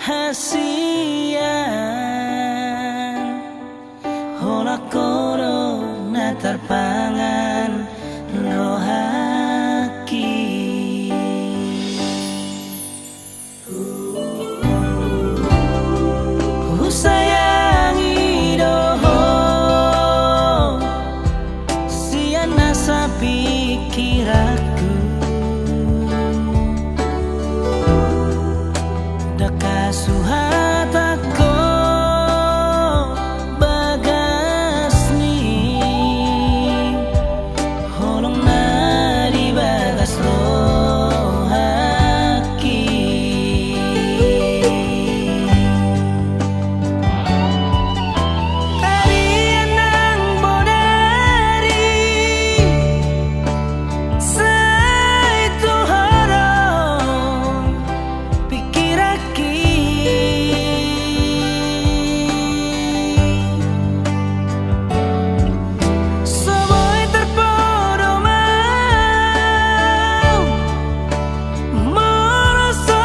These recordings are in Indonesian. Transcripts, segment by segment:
hasian hola koro na terpangan rohaki sayangi doho siana sa pikiraku daka suhat ako bagas ni holong na di bagas rohaki kalian nang bodari saitu harong pikiraki soboy terpodo mau moroso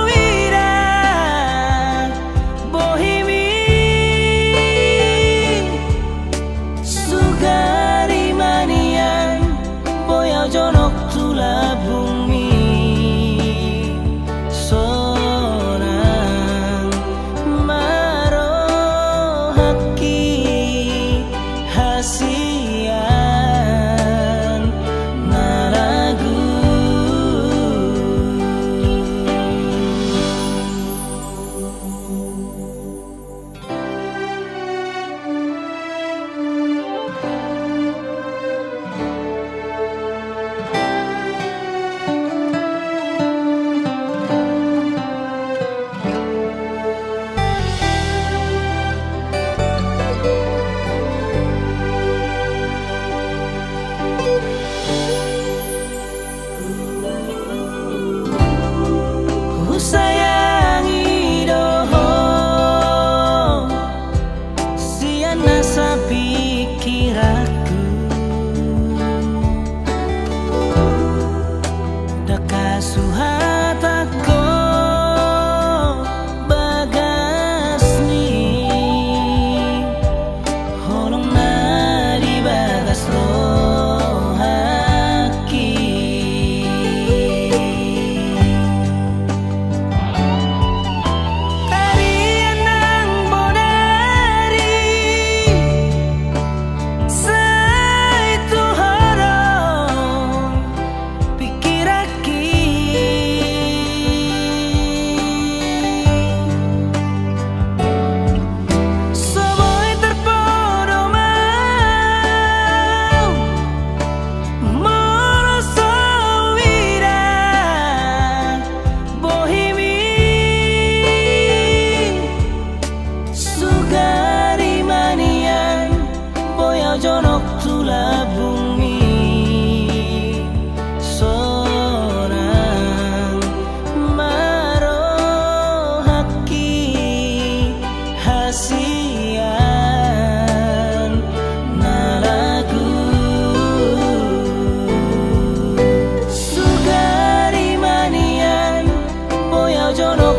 wira bohimi sugari manian boyau jonok tula bumi sorang marohaki hasian naragu sayangi doho siana sa pikiraku daka suhat ako bagas ni holong na di bagas rohaki kalian nang bodari saitu harong pikiraki soboy terpodo mau moroso wira bohimi sugari manian boyau jonok tula bumi sorang marohaki hasian naragu sugari manian boyau jonok